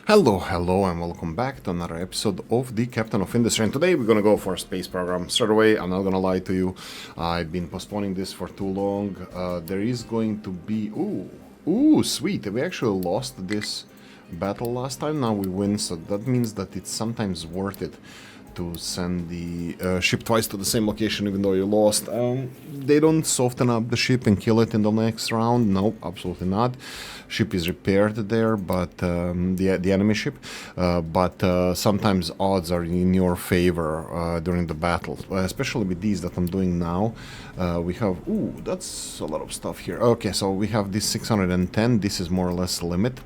Hello, and welcome back to another episode of the Captain of Industry. And today we're gonna go for a space program. Straight away, I'm not gonna lie to you. I've been postponing this for too long. There is going to be sweet. We actually lost this battle last time. Now we win, so that means that it's sometimes worth it to send the ship twice to the same location even though you lost. They don't soften up the ship and kill it in the next round. No, absolutely not. Ship is repaired there, but the enemy ship. But sometimes odds are in your favor during the battle, especially with these that I'm doing now. We have that's a lot of stuff here. Okay, so we have this 610. This is more or less limit.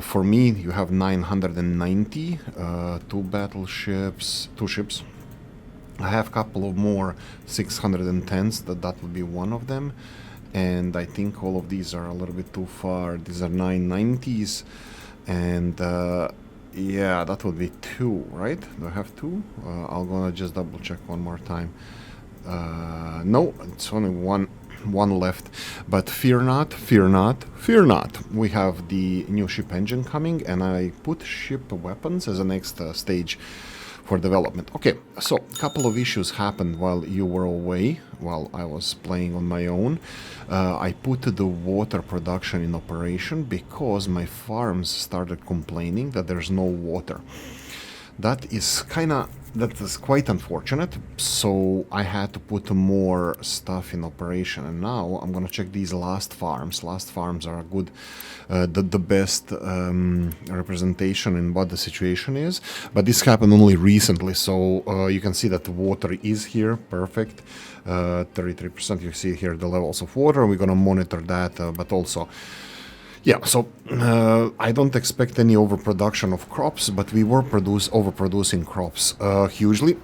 For me, you have 990, two battleships, two ships. I have a couple of more 610s, that would be one of them. And I think all of these are a little bit too far. These are 990s. And yeah, that would be two, right? Do I have two? I'm gonna just double check one more time. No, it's only one left, but fear not, fear not, fear not. We have the new ship engine coming, and I put ship weapons as a next stage for development. Okay, so a couple of issues happened while you were away, while I was playing on my own. I put the water production in operation because my farms started complaining that there's no water. That is quite unfortunate, so I had to put more stuff in operation, and now I'm gonna check these last farms. Last farms are good, the best representation in what the situation is, but this happened only recently, so you can see that the water is here, perfect, 33%, you see here the levels of water. We're gonna monitor that, but also yeah, so I don't expect any overproduction of crops, but we were overproducing crops hugely.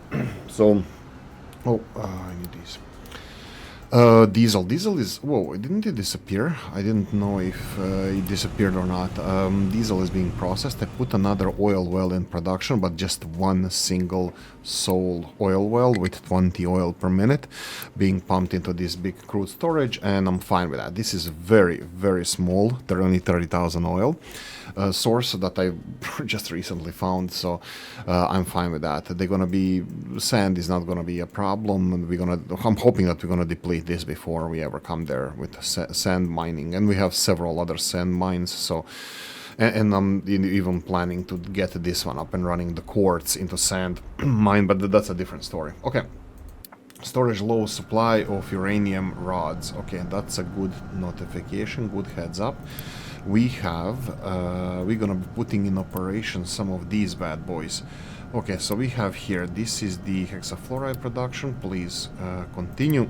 So, I need these. Diesel is... Whoa, didn't it disappear? I didn't know if it disappeared or not. Diesel is being processed. I put another oil well in production, but just one single sole oil well with 20 oil per minute being pumped into this big crude storage, and I'm fine with that. This is very, very small. They're only 30,000 oil. Source that I just recently found, so I'm fine with that. They're gonna be... Sand is not gonna be a problem, and I'm hoping that we're gonna deplete this before we ever come there with sand mining, and we have several other sand mines, so and I'm even planning to get this one up and running, the quartz into sand mine, but that's a different story. Okay, storage low supply of uranium rods. Okay, that's a good notification, good heads up. We have we're gonna be putting in operation some of these bad boys. Okay, so we have here, this is the hexafluoride production. Please continue.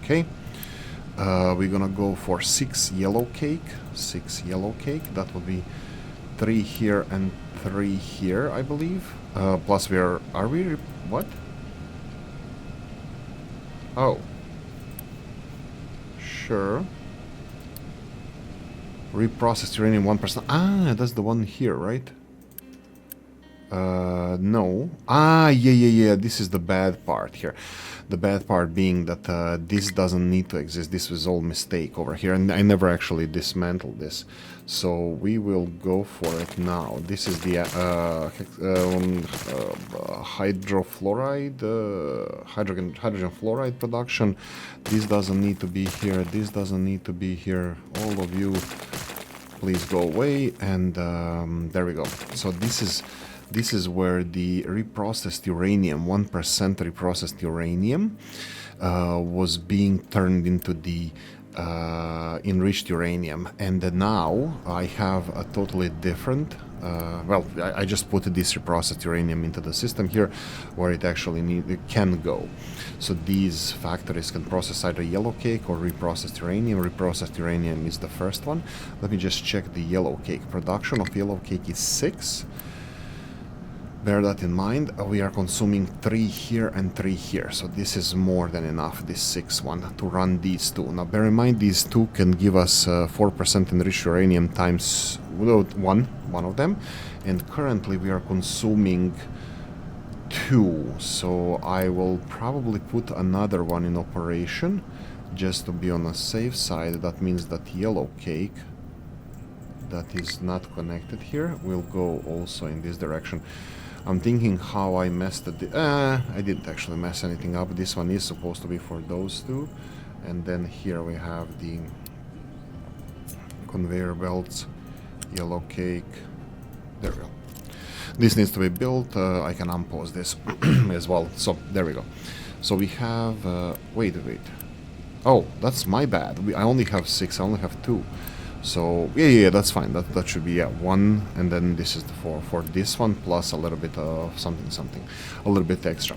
Okay, we're gonna go for 6 yellow cake. That will be 3 here and 3 here, I believe. Plus what? Oh, sure. Reprocessed uranium 1%. Ah, that's the one here, right? No. Ah, yeah. This is the bad part here. The bad part being that this doesn't need to exist. This was all mistake over here, and I never actually dismantled this. So we will go for it now. This is the hydrogen fluoride production. This doesn't need to be here. This doesn't need to be here. All of you, please go away. And there we go. So this is where the reprocessed uranium, 1% reprocessed uranium, was being turned into the enriched uranium. And now I have a totally different... I just put this reprocessed uranium into the system here, where it actually can go. So these factories can process either yellow cake or reprocessed uranium. Reprocessed uranium is the first one. Let me just check the yellow cake. Production of yellow cake is 6. Bear that in mind. We are consuming 3 here and 3 here, so this is more than enough, this 6 one, to run these two. Now bear in mind, these two can give us 4% enriched uranium times one of them, and currently we are consuming 2, so I will probably put another one in operation just to be on a safe side. That means that yellow cake that is not connected here will go also in this direction. I'm thinking how I messed it. I didn't actually mess anything up. This one is supposed to be for those two. And then here we have the conveyor belts, yellow cake. There we go. This needs to be built. I can unpause this as well. So there we go. So we have... wait. Oh, that's my bad. I only have 6. I only have 2. So yeah, that's fine. That should be 1, and then this is the for this one plus a little bit of something, a little bit extra.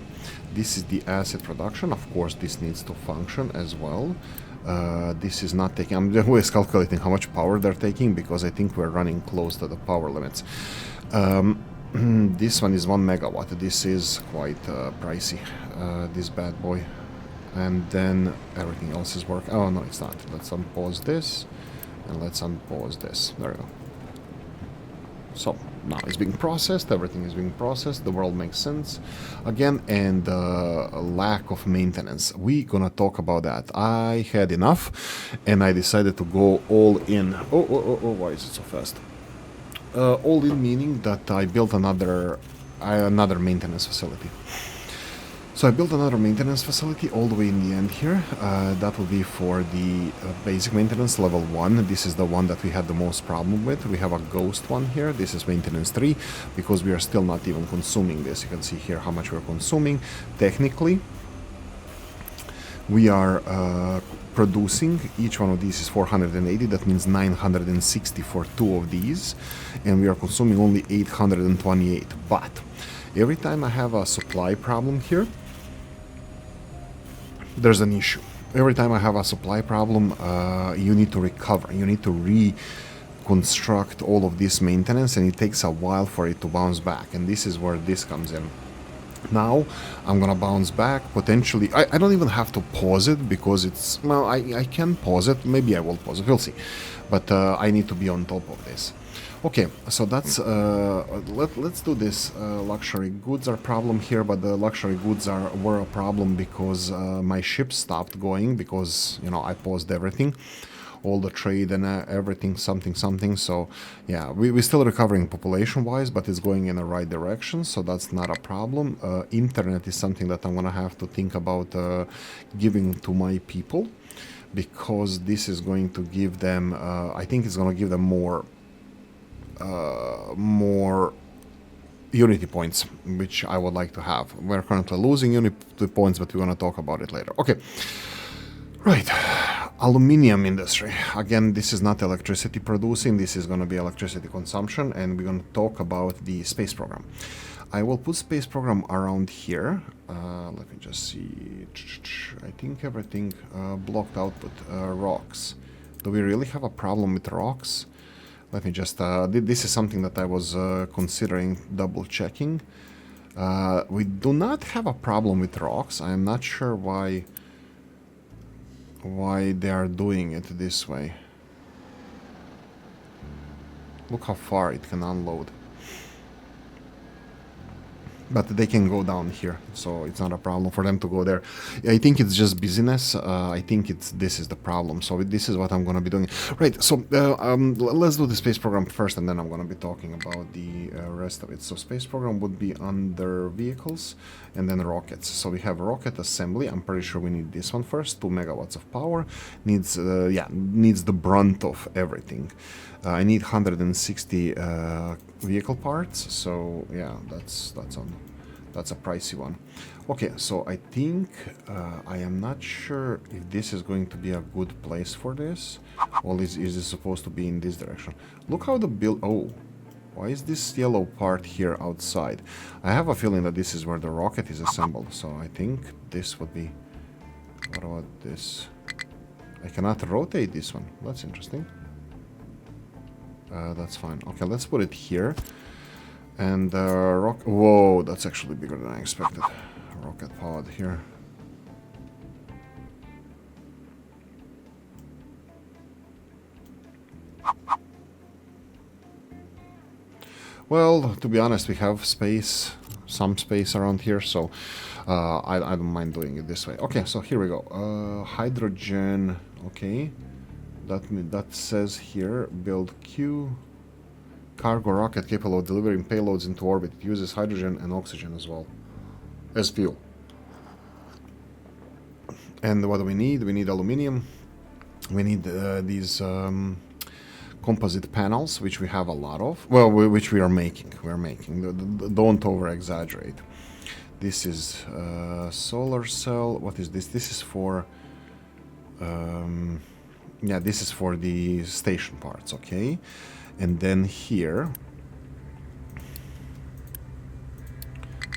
This is the acid production. Of course, this needs to function as well. This is not taking. I'm always calculating how much power they're taking because I think we're running close to the power limits. This one is 1 megawatt. This is quite pricey. This bad boy, and then everything else is working. Oh no, it's not. Let's unpause this. And let's unpause this. There we go. So now it's being processed. Everything is being processed. The world makes sense again. And lack of maintenance. We're gonna talk about that. I had enough, and I decided to go all in. Oh! Why is it so fast? All in meaning that I built another maintenance facility. So I built another maintenance facility all the way in the end here. That will be for the basic maintenance level 1. This is the one that we had the most problem with. We have a ghost one here. This is maintenance 3 because we are still not even consuming this. You can see here how much we're consuming. Technically, we are producing, each one of these is 480. That means 960 for 2 of these. And we are consuming only 828. But every time I have a supply problem here, there's an issue. Every time I have a supply problem, you need to recover. You need to reconstruct all of this maintenance, and it takes a while for it to bounce back. And this is where this comes in. Now, I'm gonna bounce back, potentially. I don't even have to pause it, because it's... Well, I can pause it. Maybe I will pause it. We'll see. But I need to be on top of this. Okay, so that's... let's do this. Luxury goods are a problem here, but the luxury goods were a problem because my ship stopped going, because, you know, I paused everything. All the trade and everything, something. So, yeah, we're still recovering population-wise, but it's going in the right direction, so that's not a problem. Internet is something that I'm gonna have to think about giving to my people, because this is going to give them, I think it's gonna give them more Unity points, which I would like to have. We're currently losing Unity points, but we're gonna talk about it later. Okay. Right, aluminium industry. Again, this is not electricity producing, this is going to be electricity consumption, and we're going to talk about the space program. I will put space program around here. Let me just see. I think everything blocked output. Rocks. Do we really have a problem with rocks? Let me just... this is something that I was considering double checking. We do not have a problem with rocks. I am not sure why they are doing it this way. Look how far it can unload. But they can go down here, so it's not a problem for them to go there. I think it's just busyness. I think this is the problem. So this is what I'm going to be doing. Right, so let's do the space program first, and then I'm going to be talking about the rest of it. So space program would be under vehicles, and then rockets. So we have rocket assembly. I'm pretty sure we need this one first. 2 megawatts of power. Needs the brunt of everything. I need 160 vehicle parts, so yeah, that's a pricey one. Okay, so I think I am not sure if this is going to be a good place for this, or is it supposed to be in this direction? Look how the build... Oh, why is this yellow part here outside? I have a feeling that this is where the rocket is assembled, so I think this would be... What about this? I cannot rotate this one. That's interesting. That's fine. Okay, let's put it here. And whoa, that's actually bigger than I expected. Rocket pod here. Well, to be honest, we have some space around here, so I don't mind doing it this way. Okay, so here we go. Hydrogen, okay. That says here, build Q. Cargo rocket capable of delivering payloads into orbit. It uses hydrogen and oxygen as well as fuel. And what do we need? We need aluminium. We need these composite panels, which we have a lot of. Well, which we are making. Don't over-exaggerate. This is solar cell. What is this? This is for... yeah, this is for the station parts, okay? And then here...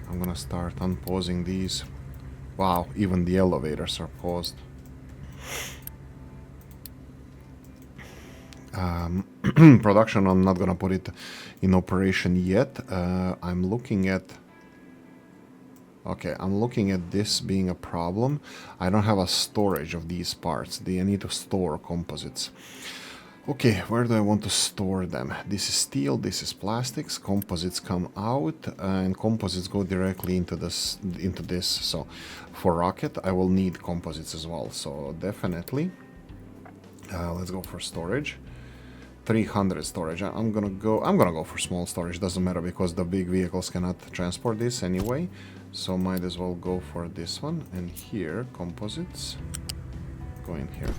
I'm gonna start unpausing these. Wow, even the elevators are paused. Production, I'm not gonna put it in operation yet. I'm looking at... Okay, I'm looking at this being a problem. I don't have a storage of these parts. I need to store composites. Okay, where do I want to store them? This is steel, this is plastics. Composites come out, and composites go directly into this. So, for rocket, I will need composites as well. So definitely, let's go for storage. 300 storage. I'm gonna go for small storage. Doesn't matter because the big vehicles cannot transport this anyway. So might as well go for this one. And here, composites. Go in here.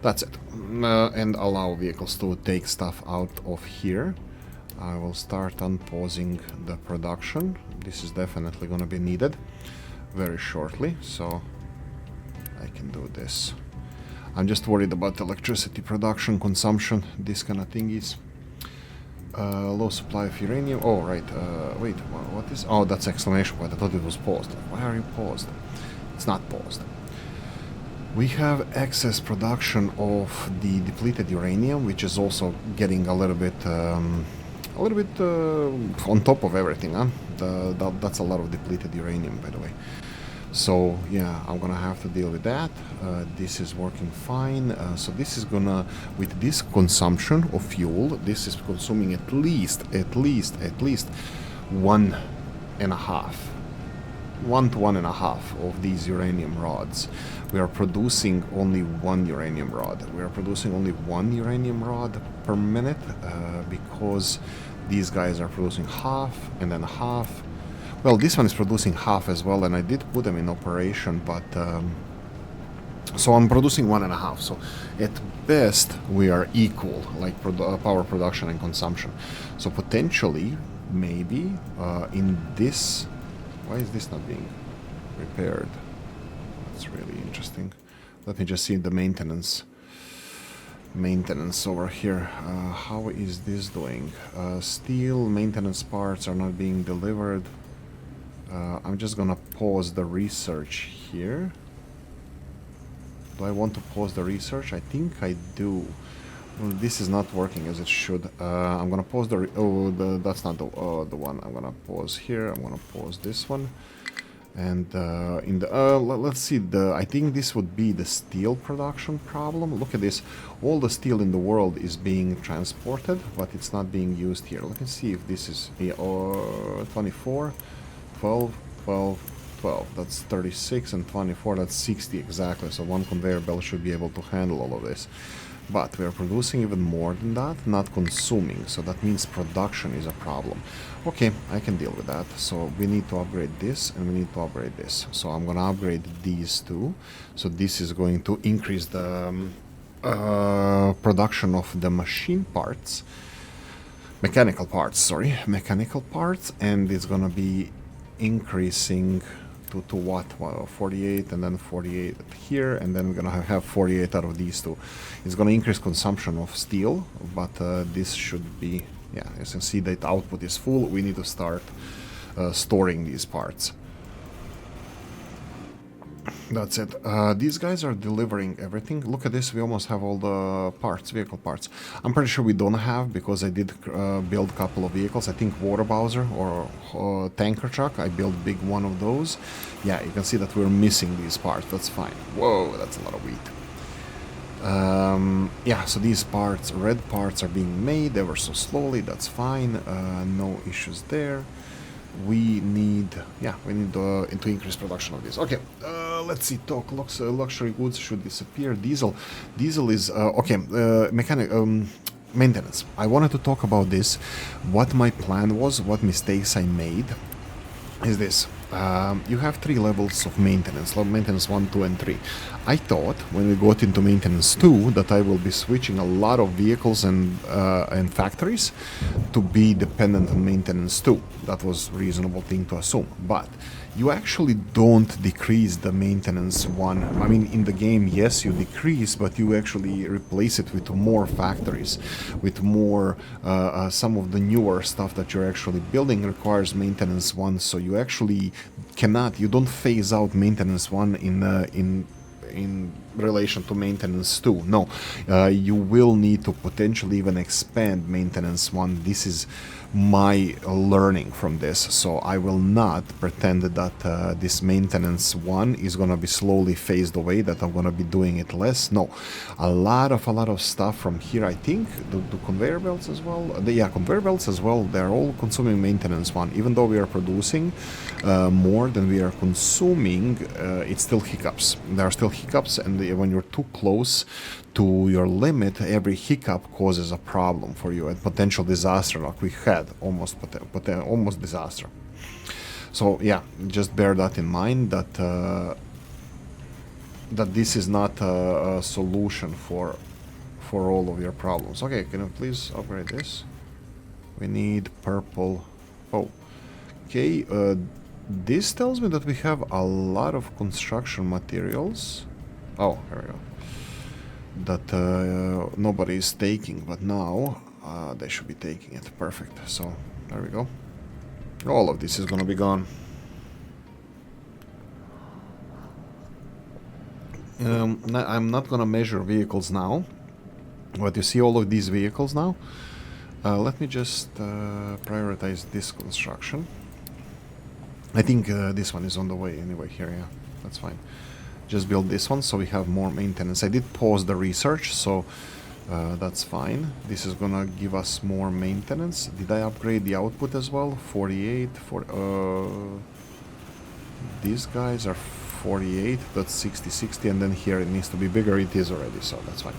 That's it. And allow vehicles to take stuff out of here. I will start unpausing the production. This is definitely going to be needed very shortly, so I can do this. I'm just worried about electricity production, consumption, this kind of thingies. Low supply of uranium. Oh, right. Wait, what is... Oh, that's exclamation point. I thought it was paused. Why are you paused? It's not paused. We have excess production of the depleted uranium, which is also getting a little bit on top of everything, huh? That's a lot of depleted uranium, by the way. So yeah, I'm gonna have to deal with that. This is working fine. So this is gonna, with this consumption of fuel, this is consuming at least 1 to 1.5 of these uranium rods. We are producing only 1 uranium rod. We are producing only 1 uranium rod per minute because these guys are producing half and then half. Well, this one is producing half as well, and I did put them in operation, but so I'm producing 1.5. So at best we are equal, like power production and consumption. So potentially, maybe in this. Why is this not being repaired? That's really interesting. Let me just see the maintenance over here. How is this doing? Steel maintenance parts are not being delivered. I'm just gonna pause the research here. Do I want to pause the research? I think I do. Well, this is not working as it should. I'm gonna pause the... that's not the one. I'm gonna pause here. I'm gonna pause this one. And in the... let's see. I think this would be the steel production problem. Look at this. All the steel in the world is being transported, but it's not being used here. Let me see if this is 24, 12, 12, 12. That's 36, and 24, that's 60 exactly. So one conveyor belt should be able to handle all of this. But we are producing even more than that, not consuming. So that means production is a problem. Okay, I can deal with that. So we need to upgrade this and we need to upgrade this. So I'm going to upgrade these two. So this is going to increase the production of the machine parts. Mechanical parts, and it's going to be increasing to what? Well, 48 and then 48 here, and then we're gonna have 48 out of these two. It's gonna increase consumption of steel, but this should be, yeah, as you can see that output is full. We need to start storing these parts. That's it. These guys are delivering everything. Look at this. We almost have all the parts, vehicle parts. I'm pretty sure we don't have, because I did build a couple of vehicles. I think water bowser or tanker truck. I built big one of those. Yeah, you can see that we're missing these parts. That's fine. Whoa, that's a lot of wheat. Yeah, so these parts, red parts, are being made ever so slowly. That's fine. No issues there. we need to increase production of this. Okay, let's see. Talk luxury goods should disappear. Diesel is okay. Mechanic maintenance. I wanted to talk about this. What my plan was, what mistakes I made, is this. You have 3 levels of maintenance, maintenance 1, 2, and 3. I thought when we got into maintenance 2 that I will be switching a lot of vehicles and factories to be dependent on maintenance 2. That was a reasonable thing to assume. But you actually don't decrease the maintenance 1. I mean, in the game, yes, you decrease, but you actually replace it with more factories, with more, some of the newer stuff that you're actually building requires maintenance 1, so you actually you don't phase out maintenance 1 in relation to maintenance 2. No, you will need to potentially even expand maintenance 1. This is my learning from this, so I will not pretend that this maintenance 1 is gonna be slowly phased away, that I'm gonna be doing it less. No, a lot of stuff from here. I think the conveyor belts as well, conveyor belts as well, they're all consuming maintenance 1. Even though we are producing more than we are consuming, it's still hiccups. There are still hiccups, and when you're too close to your limit, every hiccup causes a problem for you, a potential disaster, like we had almost disaster. So yeah, just bear that in mind, that that this is not a solution for all of your problems. Okay, can you please upgrade this? We need purple. Oh, okay. This tells me that we have a lot of construction materials. Oh, here we go. That nobody is taking, but now they should be taking it. Perfect. So there we go. All of this is gonna be gone. I'm not gonna measure vehicles now, but you see all of these vehicles now. Let me just prioritize this construction. I think this one is on the way anyway here. Yeah, that's fine. Just build this one so we have more maintenance. I did pause the research, so that's fine. This is gonna give us more maintenance. Did I upgrade the output as well? 48 for these guys are 48. That's 60, and then here it needs to be bigger. It is already, so that's fine.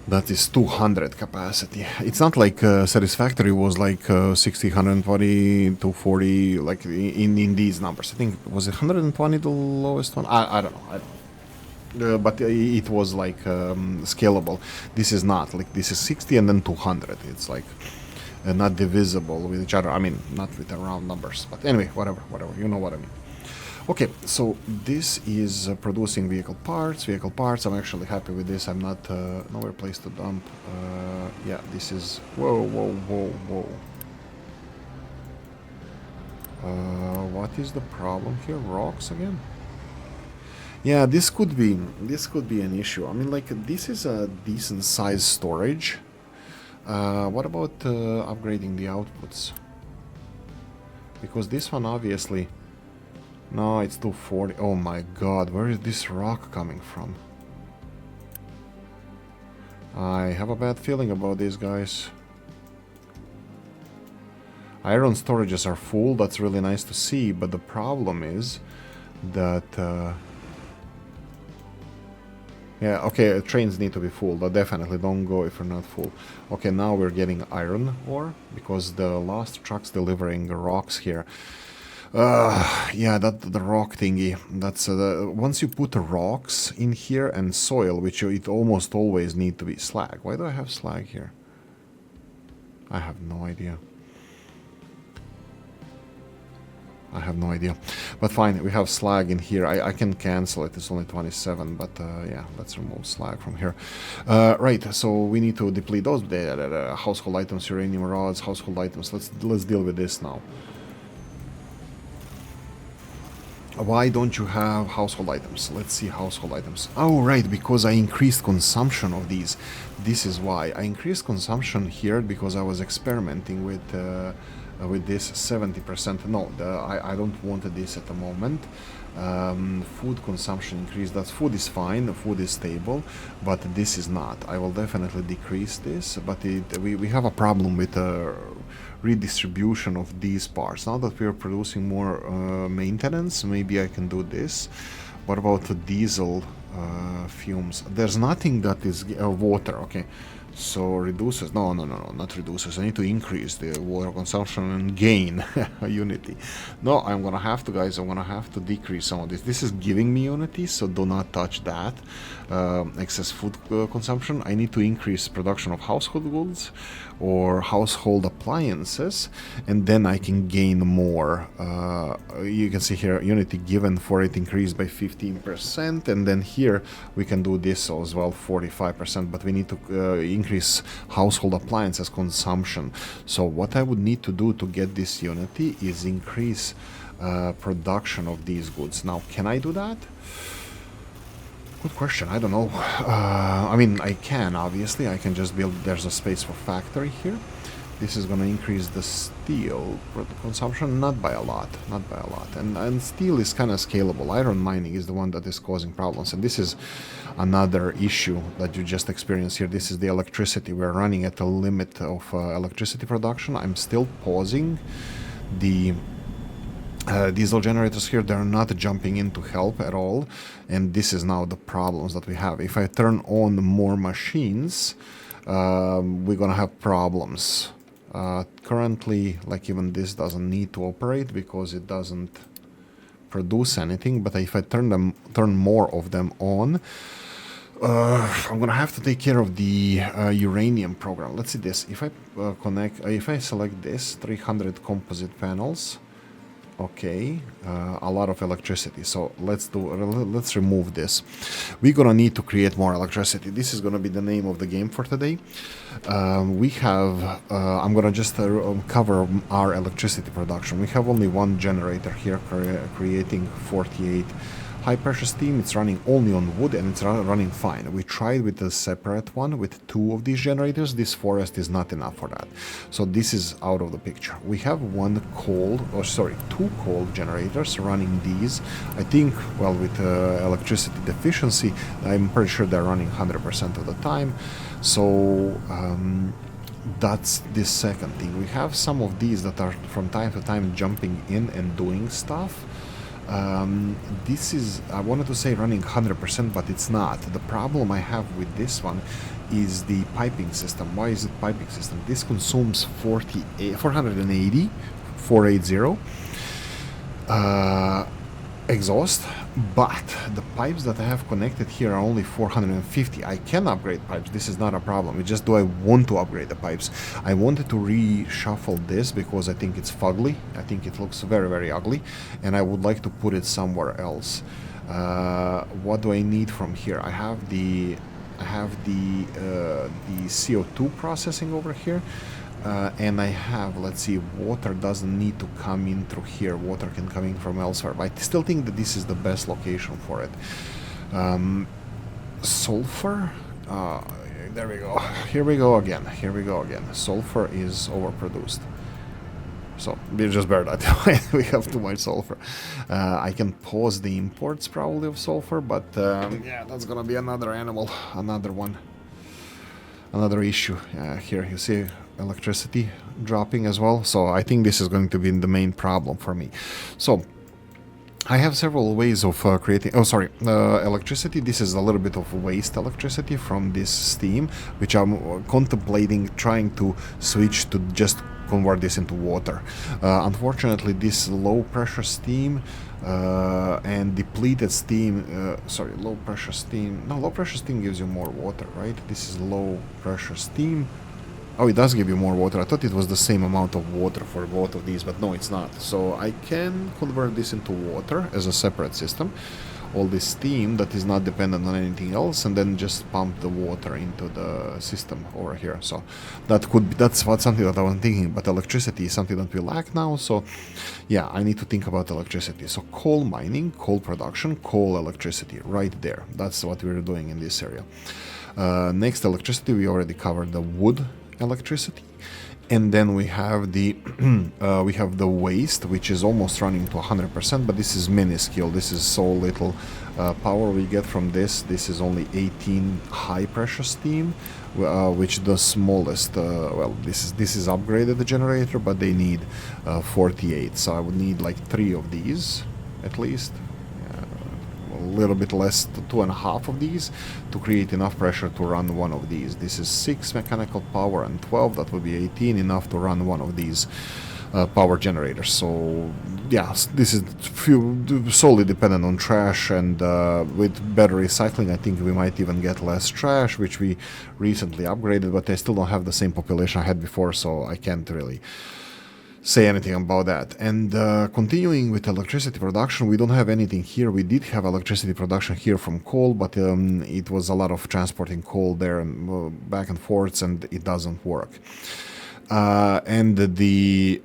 That is 200 capacity. It's not like Satisfactory was like 60, 120, 240, like in these numbers. I think, was it 120 the lowest one? I don't know. But it was like scalable. This is not. Like, this is 60 and then 200. It's like not divisible with each other. I mean, not with the round numbers. But anyway, whatever. You know what I mean. Okay, so this is producing vehicle parts. I'm actually happy with this. I'm not nowhere place to dump. Yeah, this is whoa. What is the problem here? Rocks again? Yeah, this could be an issue. I mean, like, this is a decent size storage. What about upgrading the outputs? Because this one obviously. No, it's 240. Oh my god, where is this rock coming from? I have a bad feeling about these guys. Iron storages are full, that's really nice to see, but the problem is that... yeah, okay, trains need to be full, but definitely don't go if you're not full. Okay, now we're getting iron ore, because the last truck's delivering the rocks here. Yeah, the rock thingy. That's once you put rocks in here and soil, which it almost always need to be slag. Why do I have slag here? I have no idea. But fine, we have slag in here. I can cancel it. It's only 27, but yeah, let's remove slag from here. Right, so we need to deplete those household items, uranium rods, household items. Let's deal with this now. Why don't you have household items? Let's see household items. Oh, right, because I increased consumption of these. This is why. I increased consumption here because I was experimenting with this 70%. No, I don't want this at the moment. Food consumption increased. That food is fine, the food is stable, but this is not. I will definitely decrease this, but we have a problem with redistribution of these parts. Now that we are producing more maintenance, maybe I can do this. What about the diesel fumes? There's nothing that is water. Okay, so reduces. No, not reduces. I need to increase the water consumption and gain unity. No, I'm gonna have to, guys. I'm gonna have to decrease some of this. This is giving me unity, so do not touch that. Excess food consumption. I need to increase production of household goods or household appliances, and then I can gain more. You can see here unity given for it increased by 15%, and then here we can do this as well, 45%, but we need to increase household appliances consumption. So what I would need to do to get this unity is increase production of these goods. Now, can I do that? Good question. I don't know. I mean, I can, obviously. I can just build... There's a space for factory here. This is going to increase the steel consumption, not by a lot, not by a lot. And steel is kind of scalable. Iron mining is the one that is causing problems. And this is another issue that you just experienced here. This is the electricity. We're running at the limit of electricity production. I'm still pausing the... diesel generators here. They're not jumping in to help at all, and this is now the problems that we have. If I turn on more machines, we're gonna have problems. Currently, like, even this doesn't need to operate because it doesn't produce anything, but if I turn more of them on, I'm gonna have to take care of the uranium program. Let's see this. If I if I select this 300 composite panels, okay, a lot of electricity. So let's remove this. We're gonna need to create more electricity. This is gonna be the name of the game for today. We have I'm gonna just cover our electricity production. We have only one generator here creating 48 high pressure steam. It's running only on wood, and it's running fine. We tried with a separate one with 2 of these generators. This forest is not enough for that, so this is out of the picture. We have 2 coal generators running these. I think, well, with electricity deficiency, I'm pretty sure they're running 100% of the time. So that's the second thing. We have some of these that are from time to time jumping in and doing stuff. This is, I wanted to say running 100%, but it's not. The problem I have with this one is the piping system. Why is it piping system? This consumes 480 exhaust, but the pipes that I have connected here are only 450. I can upgrade pipes. This is not a problem. It's just, do I want to upgrade the pipes? I wanted to reshuffle this because I think it's fugly. I think it looks very, very ugly, and I would like to put it somewhere else. What do I need from here? I have the CO2 processing over here. And I have, let's see, water doesn't need to come in through here. Water can come in from elsewhere, but I still think that this is the best location for it. Sulfur, there we go. Here we go again. Sulfur is overproduced. So we just bear that. We have too much sulfur. I can pause the imports probably of sulfur, but yeah, that's gonna be another animal, another issue. Here you see electricity dropping as well, so I think this is going to be the main problem for me. So I have several ways of creating electricity. This is a little bit of waste electricity from this steam, which I'm contemplating trying to switch to just convert this into water. Unfortunately, this low pressure steam and depleted steam, low pressure steam gives you more water, right? This is low pressure steam. Oh, it does give you more water. I thought it was the same amount of water for both of these, but no, it's not. So I can convert this into water as a separate system. All this steam that is not dependent on anything else, and then just pump the water into the system over here. So that's something that I was thinking. But electricity is something that we lack now. So yeah, I need to think about electricity. So coal mining, coal production, coal electricity, right there. That's what we're doing in this area. Next, electricity, we already covered the wood electricity, and then we have the waste, which is almost running to 100%, but this is minuscule. This is so little power we get from this. This is only 18 high pressure steam, which the smallest. Well, this is upgraded generator, but they need 48. So I would need like 3 of these at least. A little bit less, 2.5 of these, to create enough pressure to run one of these. This is 6 mechanical power and 12. That would be 18, enough to run one of these power generators. So yeah, this is solely dependent on trash, and with better recycling I think we might even get less trash, which we recently upgraded, but I still don't have the same population I had before, so I can't really say anything about that. And continuing with electricity production, we don't have anything here. We did have electricity production here from coal, but it was a lot of transporting coal there and back and forth, and it doesn't work. And the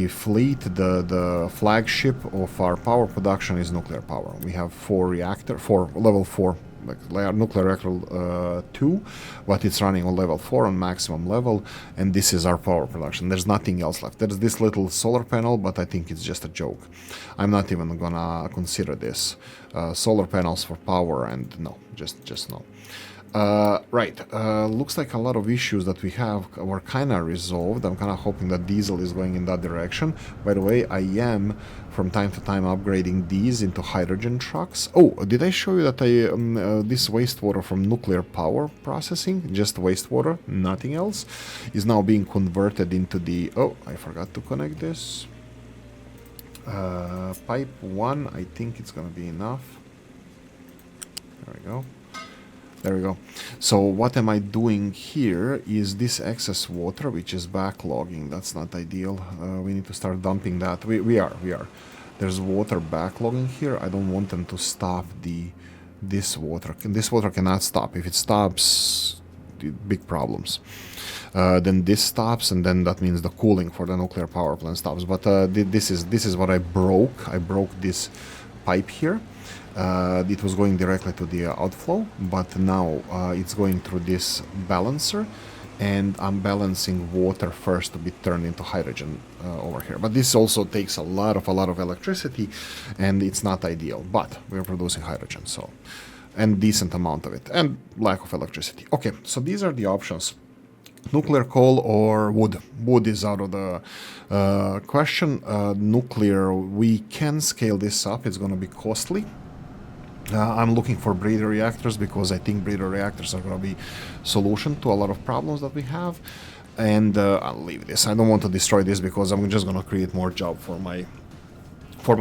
fleet, the flagship of our power production is nuclear power. We have 4 level 4 nuclear reactor 2, but it's running on level 4 on maximum level, and this is our power production. There's nothing else left. There's this little solar panel, but I think it's just a joke. I'm not even gonna consider this solar panels for power, and no, just no. Right, looks like a lot of issues that we have were kind of resolved. I'm kind of hoping that diesel is going in that direction. By the way, I am from time to time upgrading these into hydrogen trucks. Oh, did I show you that this wastewater from nuclear power processing, just wastewater, nothing else, is now being converted into the... Oh, I forgot to connect this. Pipe 1, I think it's gonna be enough. There we go. There we go. So what am I doing here is this excess water, which is backlogging. That's not ideal. We need to start dumping that. We are. There's water backlogging here. I don't want them to stop this water. This water cannot stop. If it stops, big problems. Then this stops, and then that means the cooling for the nuclear power plant stops. But this is what I broke. I broke this pipe here. It was going directly to the outflow, but now it's going through this balancer, and I'm balancing water first to be turned into hydrogen over here. But this also takes a lot of electricity, and it's not ideal, but we're producing hydrogen, so, and decent amount of it, and lack of electricity. Okay, so these are the options. Nuclear, coal, or wood. Wood is out of the question. Nuclear, we can scale this up. It's going to be costly. I'm looking for breeder reactors because I think breeder reactors are going to be solution to a lot of problems that we have. And I'll leave this. I don't want to destroy this because I'm just going to create more job for my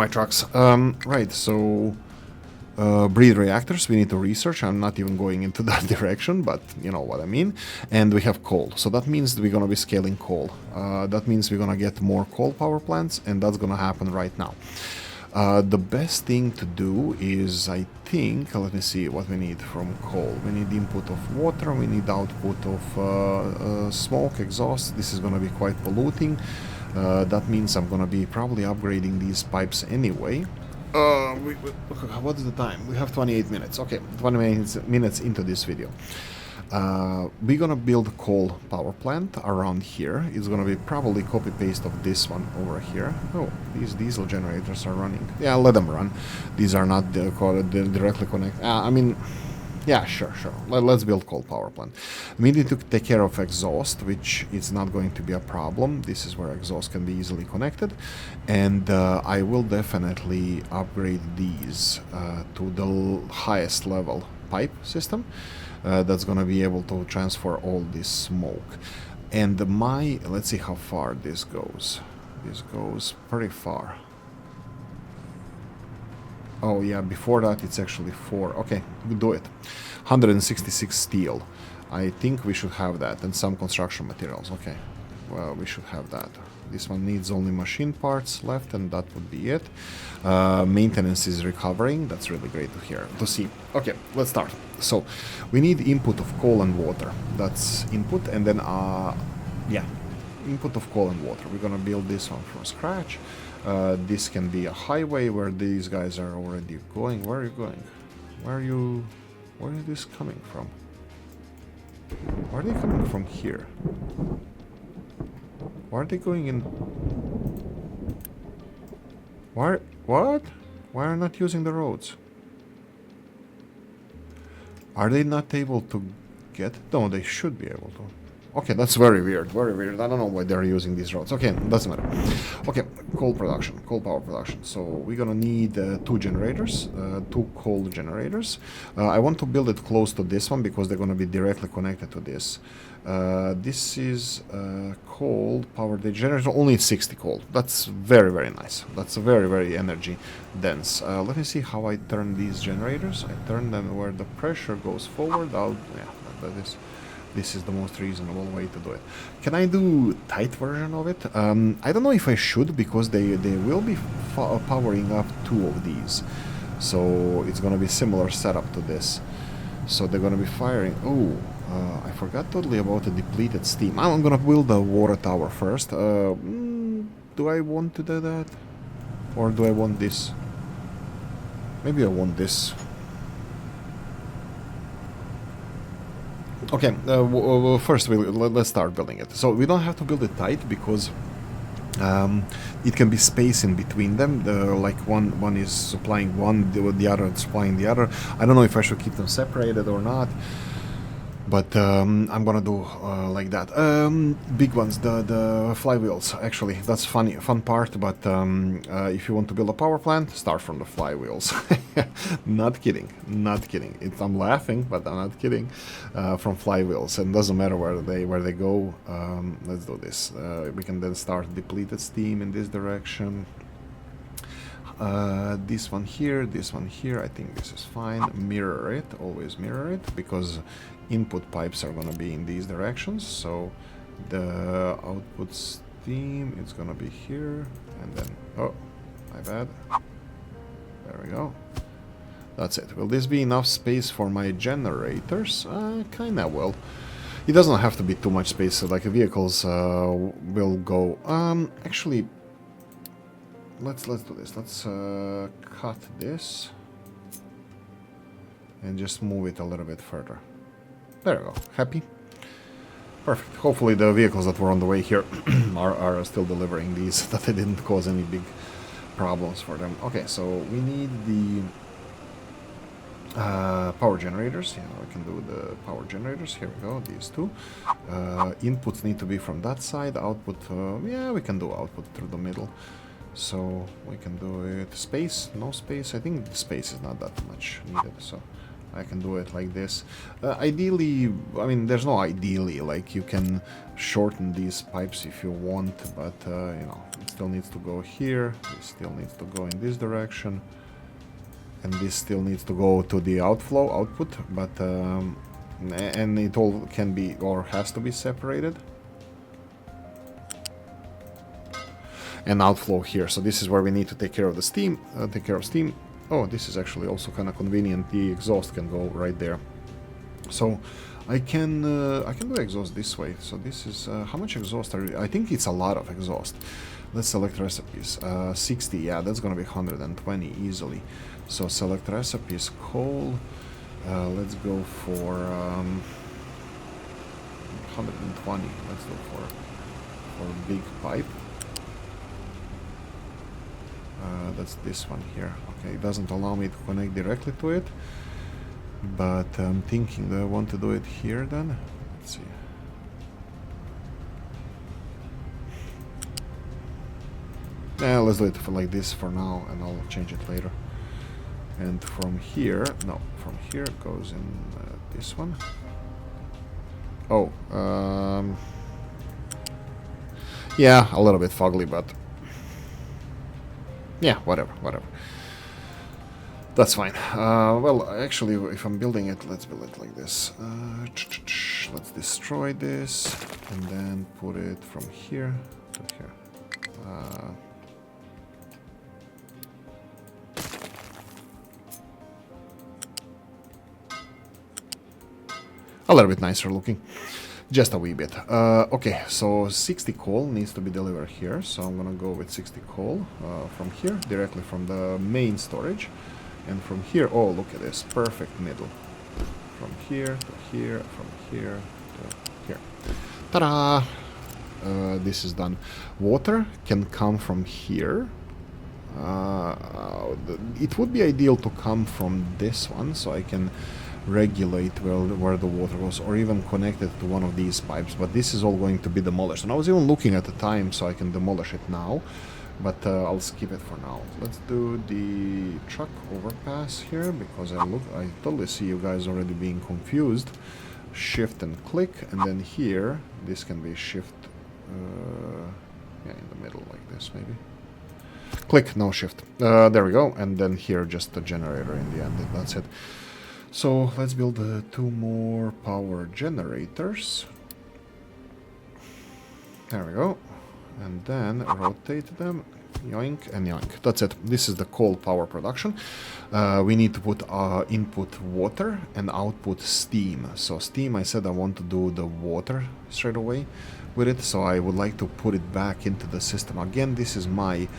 trucks. Right, so breeder reactors we need to research. I'm not even going into that direction, but you know what I mean. And we have coal, so that means we're going to be scaling coal. That means we're going to get more coal power plants, and that's going to happen right now. The best thing to do is, I think, let me see what we need from coal. We need input of water, we need output of smoke, exhaust. This is going to be quite polluting. That means I'm going to be probably upgrading these pipes anyway. What's the time? We have 28 minutes. Okay, 20 minutes into this video. We're gonna build a coal power plant around here. It's gonna be probably copy-paste of this one over here. Oh, these diesel generators are running. Yeah, let them run. These are not directly connected. I mean, yeah, sure. Let's build coal power plant. We need to take care of exhaust, which is not going to be a problem. This is where exhaust can be easily connected. And I will definitely upgrade these to the highest level pipe system. That's going to be able to transfer all this smoke. And let's see how far this goes. This goes pretty far. Oh yeah, before that it's actually 4. Okay, we do it. 166 steel. I think we should have that, and some construction materials. Okay, well, we should have that. This one needs only machine parts left, and that would be it. Maintenance is recovering. That's really great to see. Okay, let's start. So we need input of coal and water. That's input, and then yeah, input of coal and water. We're gonna build this one from scratch. This can be a highway where these guys are already going. Where are you going? Where is this coming from? Where are they coming from here? Why are they going in? What? Why are not using the roads? Are they not able to get... No, they should be able to. Okay, that's very weird, very weird. I don't know why they're using these roads. Okay, doesn't matter. Okay, coal production, coal power production. So we're gonna need 2 generators, 2 coal generators. I want to build it close to this one because they're gonna be directly connected to this. This is coal power generator, only 60 coal. That's very, very nice. That's very, very energy dense. Let me see how I turn these generators. I turn them where the pressure goes forward. This is the most reasonable way to do it. Can I do tight version of it? I don't know if I should, because they will be powering up 2 of these. So it's gonna be similar setup to this. So they're gonna be firing... Oh, I forgot totally about the depleted steam. I'm gonna build a water tower first. Do I want to do that? Or do I want this? Maybe I want this. Okay, first let's start building it. So we don't have to build it tight because it can be space in between them. Like one is supplying one, the other is supplying the other. I don't know if I should keep them separated or not, but I'm gonna do like that. Big ones, the flywheels. Actually, that's fun part. But if you want to build a power plant, start from the flywheels. Not kidding, not kidding. I'm laughing, but I'm not kidding. From flywheels, and doesn't matter where they go. Let's do this. We can then start depleted steam in this direction. This one here. I think this is fine. Mirror it, always mirror it, because input pipes are gonna be in these directions. So the output steam, it's gonna be here, and then, oh, my bad. There we go. That's it. Will this be enough space for my generators? Kinda will. It doesn't have to be too much space, so like vehicles will go. Actually, let's do this. Let's cut this and just move it a little bit further. There we go. Happy? Perfect. Hopefully the vehicles that were on the way here are still delivering these, that they didn't cause any big problems for them. Okay, so we need the power generators. Yeah, I can do the power generators. Here we go, these 2. Inputs need to be from that side. Output, yeah, we can do output through the middle. So we can do it. Space, no space. I think the space is not that much needed, so I can do it like this. Ideally, I mean, there's no ideally, like you can shorten these pipes if you want, but you know, it still needs to go here, this still needs to go in this direction, and this still needs to go to the output, but and it all can be, or has to be, separated. And outflow here, so this is where we need to take care of the steam, steam. Oh, this is actually also kind of convenient. The exhaust can go right there. So I can do exhaust this way. So this is how much exhaust are? I think it's a lot of exhaust. Let's select recipes. 60. Yeah, that's gonna be 120 easily. So select recipes. Coal. Let's go for 120. Let's go for big pipe. That's this one here. Okay, it doesn't allow me to connect directly to it, but I'm thinking, do I want to do it here then? Let's see. Yeah, let's do it for like this for now, and I'll change it later. And from here, no, from here it goes in this one. Oh, yeah, a little bit fugly, but yeah, whatever. That's fine. Well, actually, if I'm building it, let's build it like this. Let's destroy this, and then put it from here to here. A little bit nicer looking. Just a wee bit. Okay, so 60 coal needs to be delivered here, so I'm gonna go with 60 coal from here, directly from the main storage. And from here, oh, look at this, perfect middle. From here to here, from here to here. Ta-da! This is done. Water can come from here. It would be ideal to come from this one, so I can regulate where the water goes, or even connect it to one of these pipes, but this is all going to be demolished. And I was even looking at the time so I can demolish it now, but I'll skip it for now. Let's do the truck overpass here, because I totally see you guys already being confused. Shift and click, and then here this can be shift yeah, in the middle like this maybe. Click, no shift. There we go, and then here just the generator in the end. That's it. So let's build 2 more power generators. There we go. And then rotate them. Yoink and yoink. That's it. This is the coal power production. We need to put input water and output steam. So steam, I said I want to do the water straight away with it. So I would like to put it back into the system. Again, this is my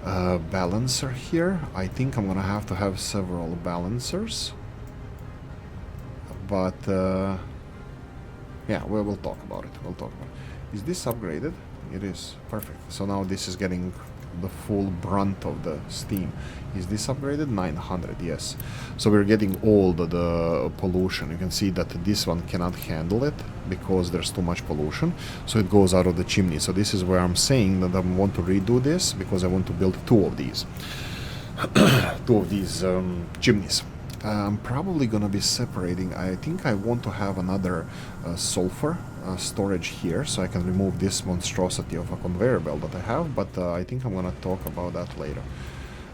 balancer here. I think I'm gonna have to have several balancers. But yeah, we'll talk about it. We'll talk about it. Is this upgraded? It is. Perfect. So now this is getting the full brunt of the steam. Is this upgraded? 900, yes. So we're getting all the pollution. You can see that this one cannot handle it because there's too much pollution. So it goes out of the chimney. So this is where I'm saying that I want to redo this because I want to build 2 of these. 2 of these chimneys. I'm probably gonna be separating. I think I want to have another sulfur storage here, so I can remove this monstrosity of a conveyor belt that I have, but I think I'm gonna talk about that later.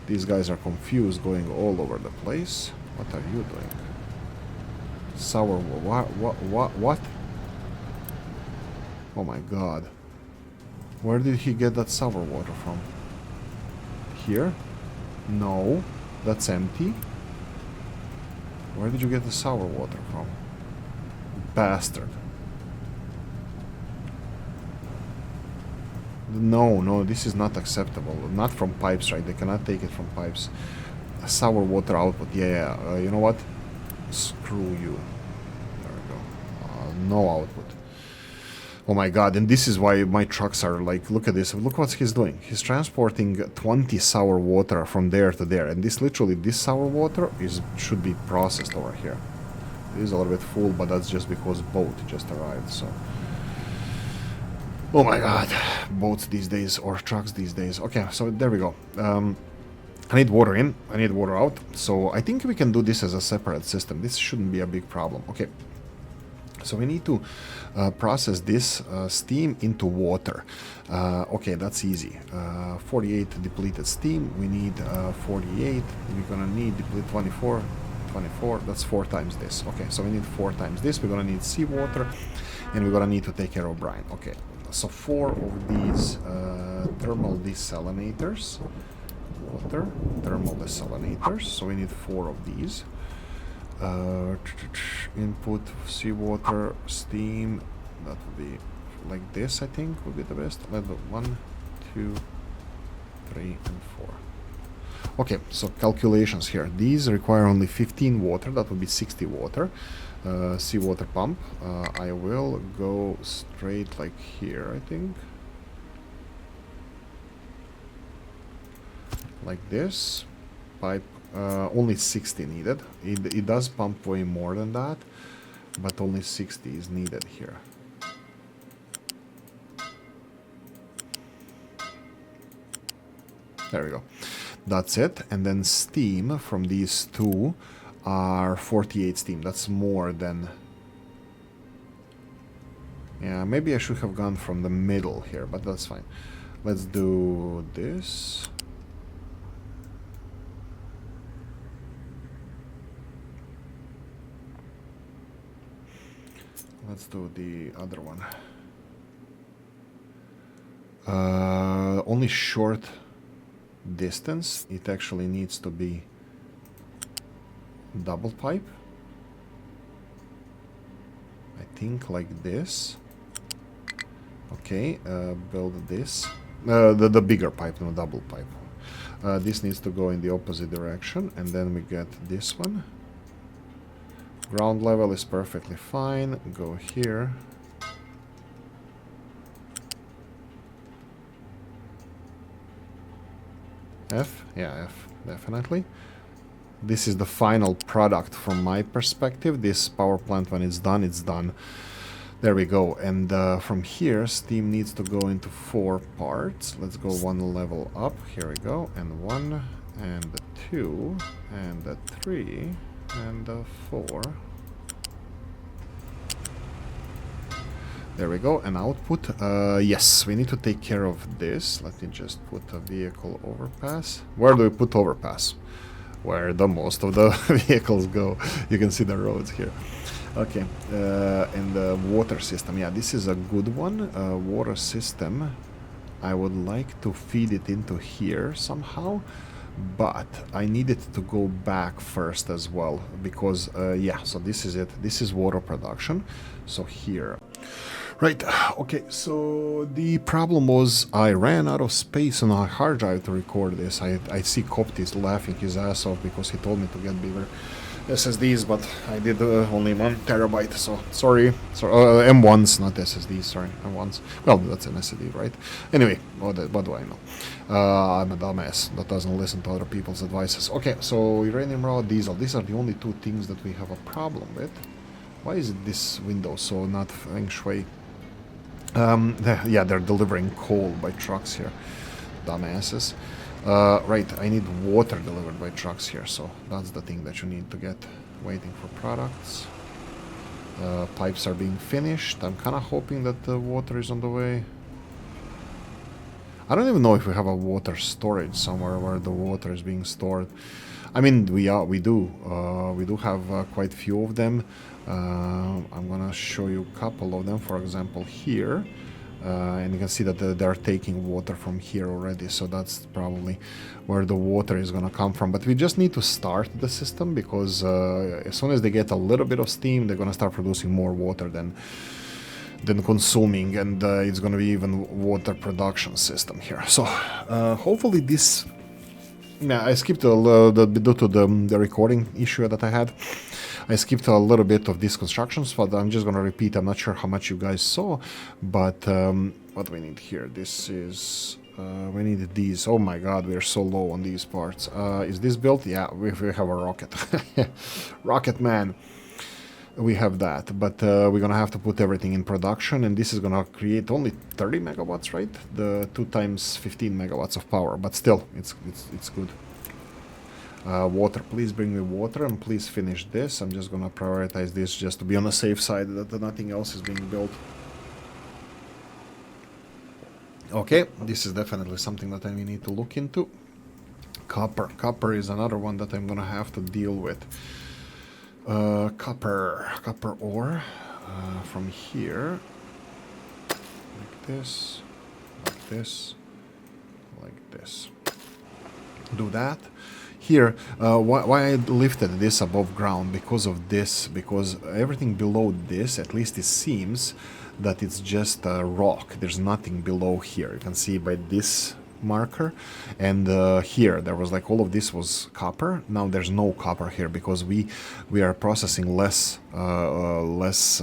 These guys are confused, going all over the place. What are you doing? Sour... What? Oh my god. Where did he get that sour water from? Here? No. That's empty. Where did you get the sour water from? Bastard. No, this is not acceptable. Not from pipes, right? They cannot take it from pipes. Sour water output. Yeah. You know what? Screw you. There we go. No output. Oh my god, and this is why my trucks are like, look at this, look what he's doing. He's transporting 20 sour water from there to there, and this sour water should be processed over here. It is a little bit full, but that's just because boat just arrived, so. Oh my god, boats these days, or trucks these days. Okay, so there we go. I need water in, I need water out, so I think we can do this as a separate system. This shouldn't be a big problem. Okay. So we need to process this steam into water. Okay, that's easy. 48 depleted steam. We need 48. We're gonna need deplete 24. 24. That's 4 times this. Okay, so we need 4 times this. We're gonna need seawater, and we're gonna need to take care of brine. Okay, so 4 of these thermal desalinators. Water, thermal desalinators. So we need 4 of these. Input seawater, steam. That would be like this, I think would be the best. Let's do 1, 2, 3, and 4. Okay, so calculations here. These require only 15 water. That would be 60 water. Seawater pump. I will go straight like here, I think. Like this. Pipe. Only 60 needed. It does pump way more than that, but only 60 is needed here. There we go. That's it. And then steam from these 2 are 48 steam. That's more than... Yeah, maybe I should have gone from the middle here, but that's fine. Let's do this. Let's do the other one. Only short distance. It actually needs to be double pipe. I think like this. Okay, build this. The bigger pipe, no double pipe. This needs to go in the opposite direction, and then we get this one. Ground level is perfectly fine. Go here. F? Yeah, F, definitely. This is the final product from my perspective. This power plant, when it's done, it's done. There we go. And from here, steam needs to go into 4 parts. Let's go 1 level up. Here we go. And 1, and 2, and 3, and 4. There we go. And output. Yes, we need to take care of this. Let me just put a vehicle overpass. Where do we put overpass? Where the most of the vehicles go. You can see the roads here. Okay, and the water system. Yeah, this is a good one. Water system. I would like to feed it into here somehow, but I need it to go back first as well, because, yeah, so this is it. This is water production. So here. Right, okay, so the problem was I ran out of space on my hard drive to record this. I see Coptis laughing his ass off because he told me to get bigger SSDs, but I did only 1 terabyte, so sorry. So, M1s, not SSDs, sorry, M1s. Well, that's an SSD, right? Anyway, what do I know? I'm a dumbass that doesn't listen to other people's advices. Okay, so uranium raw, diesel. These are the only 2 things that we have a problem with. Why is this window so not feng shui? Yeah, they're delivering coal by trucks here. Dumbasses. Right, I need water delivered by trucks here, so that's the thing that you need to get. Waiting for products. Pipes are being finished. I'm kind of hoping that the water is on the way. I don't even know if we have a water storage somewhere where the water is being stored. I mean, we do have quite a few of them. I'm gonna show you a couple of them. For example, here, and you can see that they're taking water from here already. So that's probably where the water is gonna come from. But we just need to start the system, because as soon as they get a little bit of steam, they're gonna start producing more water than consuming, and it's gonna be even water production system here. So hopefully this. Yeah, I skipped a little bit due to the recording issue that I had. I skipped a little bit of these constructions, but I'm just gonna repeat. I'm not sure how much you guys saw, but what we need here. This is we need these. Oh my God, we're so low on these parts. Is this built? Yeah, we have a rocket. Rocket man. We have that, but we're gonna have to put everything in production, and this is gonna create only 30 megawatts, right? The 2 times 15 megawatts of power, but still, it's good. Water, please bring me water, and please finish this. I'm just gonna prioritize this just to be on the safe side that nothing else is being built. Okay, this is definitely something that I need to look into. Copper is another one that I'm gonna have to deal with. Copper ore from here, like this, like this, like this. Do that. Here, why I lifted this above ground, because of this, because everything below this, at least it seems that it's just rock. There's nothing below here. You can see by this marker, and here there was like all of this was copper. Now there's no copper here because we are processing less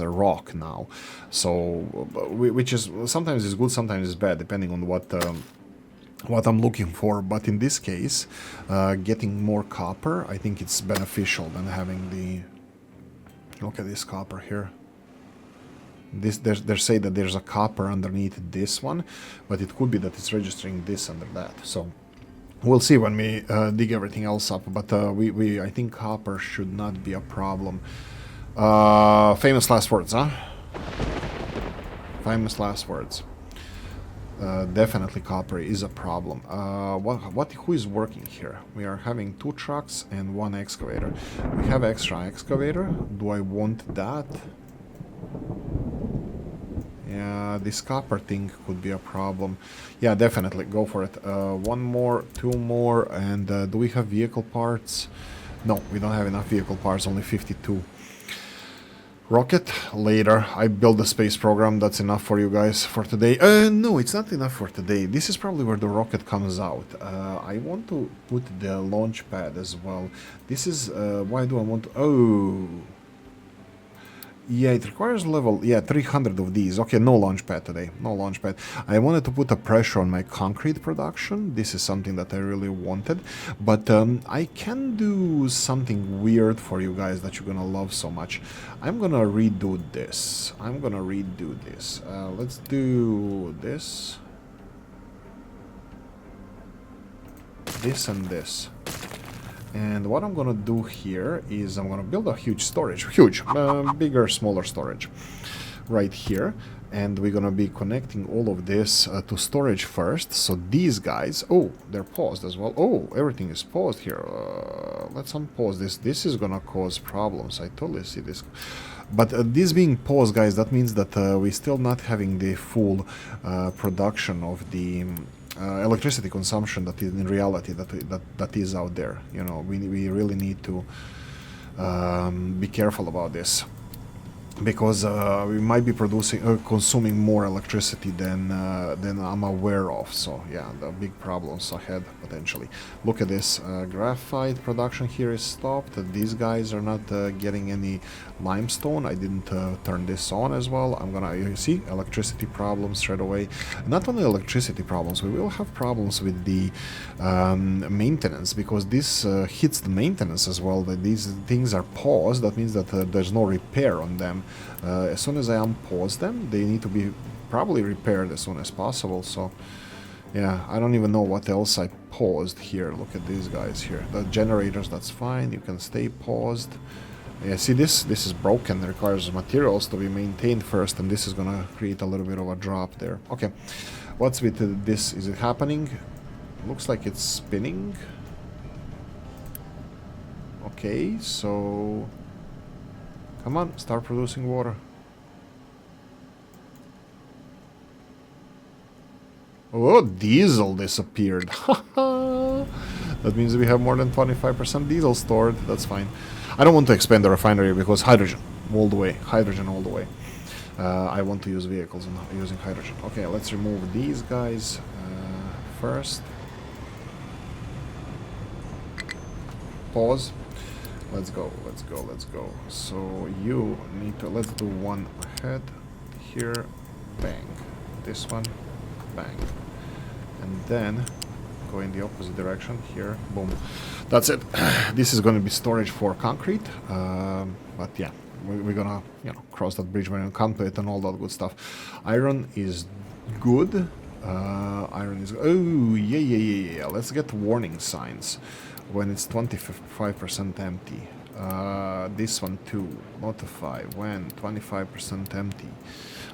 rock now, so which is sometimes is good, sometimes is bad, depending on what I'm looking for. But in this case, getting more copper, I think it's beneficial than having the, look at this copper here. They say that there's a copper underneath this one, but it could be that it's registering this under that. So we'll see when we dig everything else up. But I think copper should not be a problem. Famous last words, huh? Famous last words. Definitely copper is a problem. Who is working here? We are having 2 trucks and 1 excavator. We have extra excavator. Do I want that? Yeah, this copper thing could be a problem. Yeah, definitely, go for it. 1 more, 2 more, and do we have vehicle parts? No, we don't have enough vehicle parts, only 52. Rocket, later. I built the space program, that's enough for you guys for today. No, it's not enough for today. This is probably where the rocket comes out. I want to put the launch pad as well. This is, why do I want to, oh... Yeah, it requires level, 300 of these. Okay, no launch pad today, no launch pad. I wanted to put a pressure on my concrete production. This is something that I really wanted. But I can do something weird for you guys that you're gonna love so much. I'm gonna redo this. Let's do this. This and this. And what I'm gonna do here is I'm gonna build a huge bigger, smaller storage right here, and we're gonna be connecting all of this to storage first. So these guys, oh, they're paused as well. Oh, everything is paused here. Let's unpause this. This is gonna cause problems. I totally see this. But this being paused, guys, that means that we're still not having the full production of the electricity consumption that is in reality that is out there. You know, we really need to be careful about this, because we might be consuming more electricity than I'm aware of. So yeah, the big problems ahead potentially. Look at this, graphite production here is stopped. These guys are not getting any limestone. I didn't turn this on as well. You see, electricity problems straight away. Not only electricity problems, we will have problems with the maintenance, because this hits the maintenance as well. That these things are paused. That means that there's no repair on them. As soon as I unpause them, they need to be probably repaired as soon as possible. So yeah, I don't even know what else I paused here. Look at these guys here. The generators, that's fine. You can stay paused. Yeah, see, this is broken. It requires materials to be maintained first, and this is gonna create a little bit of a drop there. Okay, what's with this? Is it happening? Looks like it's spinning. Okay, so come on, start producing water. Oh, diesel disappeared. That means we have more than 25% diesel stored. That's fine. I don't want to expand the refinery because hydrogen all the way. I want to use vehicles using hydrogen. Okay, let's remove these guys first. Pause. Let's go. So you need to, let's do one ahead here. Bang. This one. Bang. And then go in the opposite direction here. Boom. That's it. This is going to be storage for concrete. But yeah, we're gonna, cross that bridge when we come to it and all that good stuff. Iron is good. Oh, yeah. Let's get warning signs when it's 25% empty. This one too. Notify when 25% empty.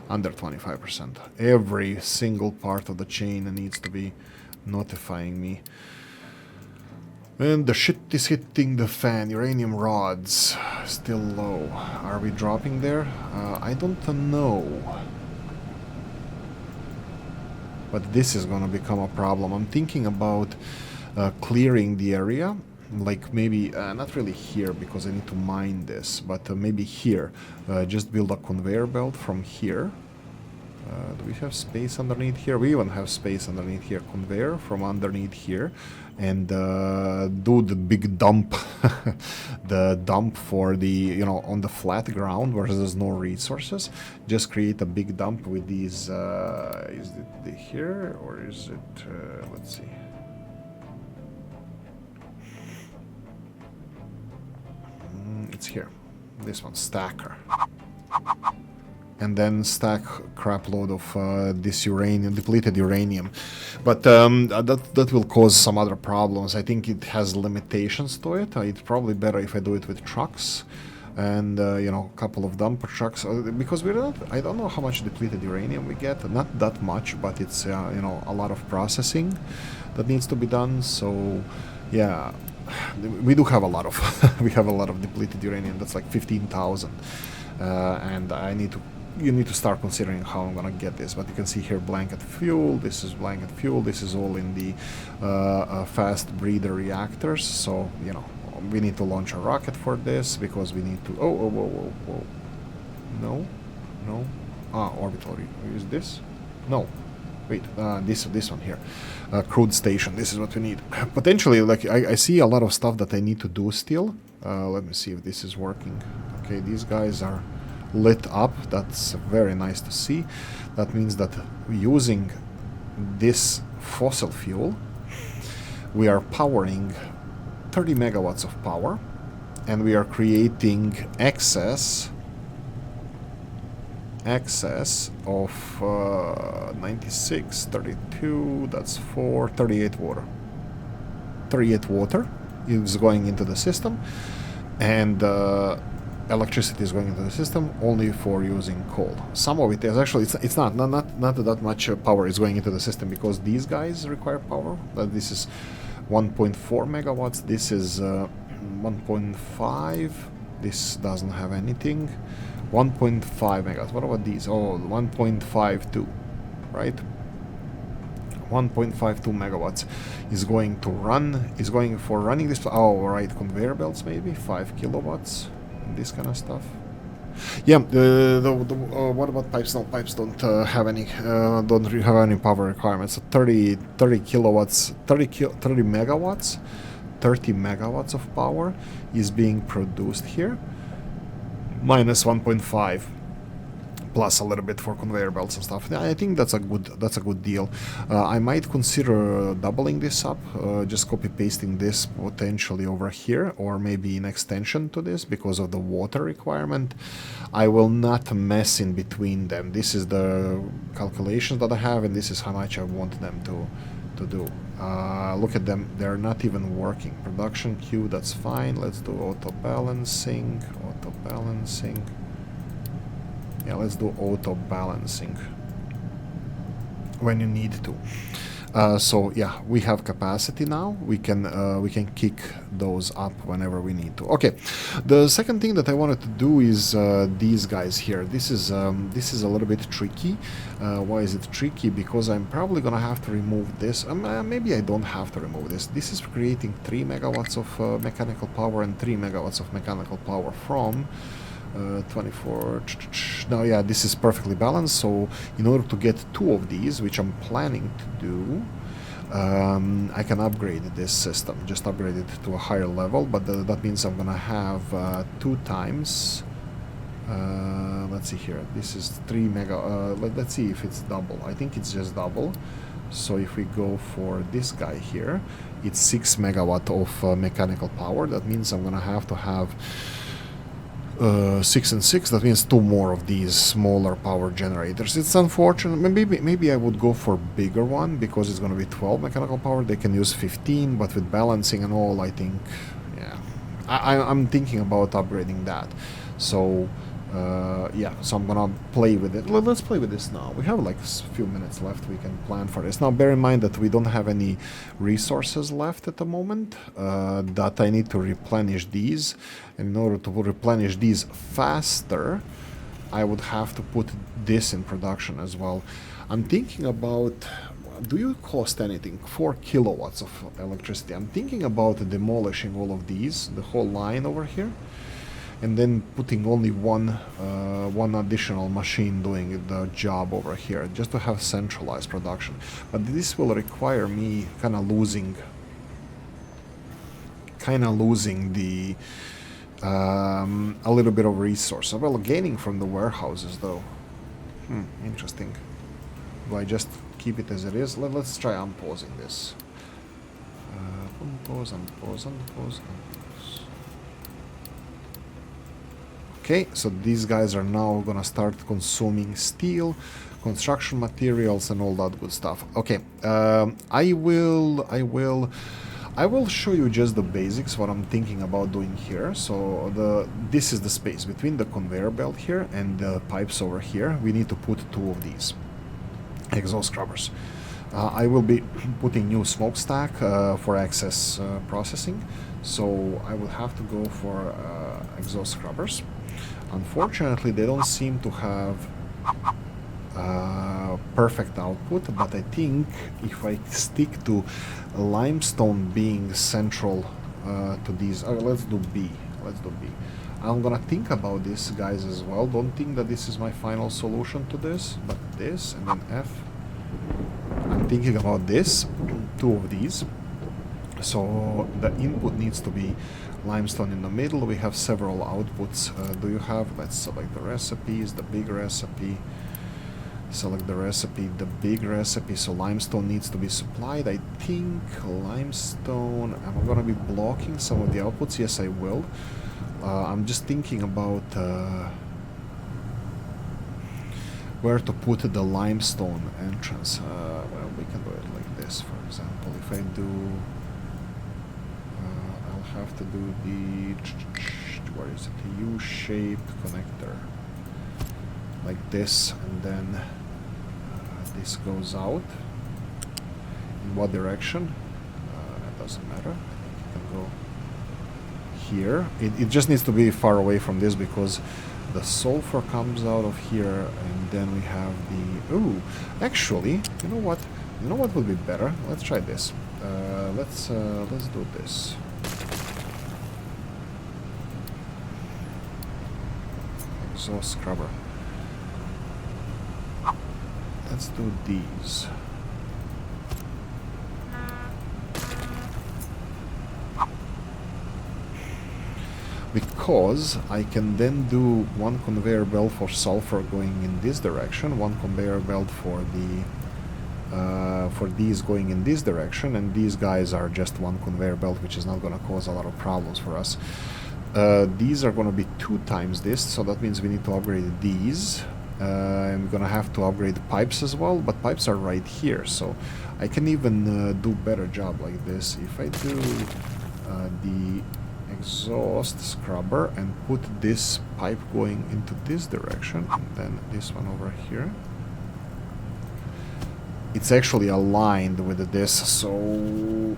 Under 25%. Every single part of the chain needs to be notifying me. And the shit is hitting the fan. Uranium rods still low. Are we dropping there? I don't know. But this is gonna become a problem. I'm thinking about clearing the area. Like maybe, not really here because I need to mine this, but maybe here. Just build a conveyor belt from here. Do we have space underneath here? We even have space underneath here. Conveyor from underneath here. And do the big dump. The dump for the, on the flat ground where there's no resources. Just create a big dump with these, is it here or is it, let's see. It's here. This one, stacker. And then stack crap load of this uranium, depleted uranium. But that will cause some other problems. I think it has limitations to it. It's probably better if I do it with trucks. And, a couple of dumper trucks. Because I don't know how much depleted uranium we get. Not that much, but it's, a lot of processing that needs to be done. So, yeah. We do have a lot of depleted uranium. That's like 15,000, and you need to start considering how I'm gonna get this. But you can see here blanket fuel. This is blanket fuel. This is all in the fast breeder reactors. So we need to launch a rocket for this because we need to. Whoa. No. Orbital. Use this. No. Wait, this one here, crude station. This is what we need. Potentially, like I see a lot of stuff that I need to do still. Let me see if this is working. Okay, these guys are lit up. That's very nice to see. That means that using this fossil fuel, we are powering 30 megawatts of power, and we are creating excess of 96, 32, that's 4, 38 water. 38 water is going into the system, and electricity is going into the system only for using coal. Some of it is actually, it's not that much power is going into the system, because these guys require power. This is 1.4 megawatts, this is 1.5, this doesn't have anything. 1.5 megawatts. What about these? Oh, 1.52, right? 1.52 megawatts is going to run, is going for running this. Oh, right, conveyor belts maybe 5 kilowatts, and this kind of stuff. Yeah. What about pipes? No, pipes don't have any power requirements. So 30 kilowatts, 30 megawatts, 30 megawatts of power is being produced here. Minus 1.5 plus a little bit for conveyor belts and stuff. I think that's a good deal. I might consider doubling this up, just copy pasting this potentially over here, or maybe an extension to this because of the water requirement. I will not mess in between them. This is the calculations that I have, and this is how much I want them to do. Look at them, they're not even working. Production queue, that's fine. Let's do auto balancing. Yeah, let's do auto balancing when you need to. So yeah, we have capacity now. We can kick those up whenever we need to. Okay, the second thing that I wanted to do is these guys here. This is a little bit tricky. Why is it tricky? Because I'm probably gonna have to remove this. Maybe I don't have to remove this. This is creating 3 megawatts of mechanical power and 3 megawatts of mechanical power from 24. Now, yeah, this is perfectly balanced. So in order to get 2 of these, which I'm planning to do, I can upgrade this system, just upgrade it to a higher level, but that means I'm gonna have 2 times, let's see here, this is 3 mega, let's see if it's double. I think it's just double. So if we go for this guy here, it's 6 megawatt of mechanical power. That means I'm gonna have to have 6 and 6, that means 2 more of these smaller power generators. It's unfortunate. Maybe I would go for bigger one, because it's going to be 12 mechanical power. They can use 15, but with balancing and all, I think, yeah, I'm thinking about upgrading that. So yeah, so I'm gonna play with it. Let's play with this now. We have like a few minutes left. We can plan for this. Now bear in mind that we don't have any resources left at the moment, that I need to replenish these, and in order to replenish these faster, I would have to put this in production as well. I'm thinking about, do you cost anything? 4 kilowatts of electricity. I'm thinking about demolishing all of these, the whole line over here, and then putting only one additional machine doing the job over here, just to have centralized production. But this will require me kind of losing the a little bit of resource. Well, gaining from the warehouses though. Interesting. Do I just keep it as it is? Let's try unpausing this. Unpause. Okay, so these guys are now gonna start consuming steel, construction materials, and all that good stuff. Okay, I will show you just the basics, what I'm thinking about doing here. So this is the space between the conveyor belt here and the pipes over here. We need to put 2 of these exhaust scrubbers. I will be putting new smokestack for access processing, so I will have to go for exhaust scrubbers. Unfortunately, they don't seem to have perfect output, but I think if I stick to limestone being central to these, let's do B. I'm gonna think about this, guys, as well. Don't think that this is my final solution to this, but this, and then F. I'm thinking about this, 2 of these. So the input needs to be limestone in the middle. We have several outputs. Do you have, let's select the recipes, the big recipe, select the recipe, the big recipe. So limestone needs to be supplied. I think limestone, am I gonna be blocking some of the outputs? Yes, I will. I'm just thinking about where to put the limestone entrance. Well, we can do it like this, for example. If I do, I'll have to do the, where is it, the U-shaped connector, like this, and then this goes out. In what direction? It doesn't matter. I think it can go here. It just needs to be far away from this because the sulfur comes out of here, and then we have the... Ooh, actually, you know what? You know what would be better? Let's try this. Let's do this. Exhaust scrubber. Let's do these. Because I can then do one conveyor belt for sulfur going in this direction, one conveyor belt for these going in this direction, and these guys are just one conveyor belt, which is not going to cause a lot of problems for us. These are going to be 2 times this, so that means we need to upgrade these. I'm going to have to upgrade the pipes as well, but pipes are right here, so I can even do better job like this. If I do the exhaust scrubber and put this pipe going into this direction, and then this one over here, it's actually aligned with this. So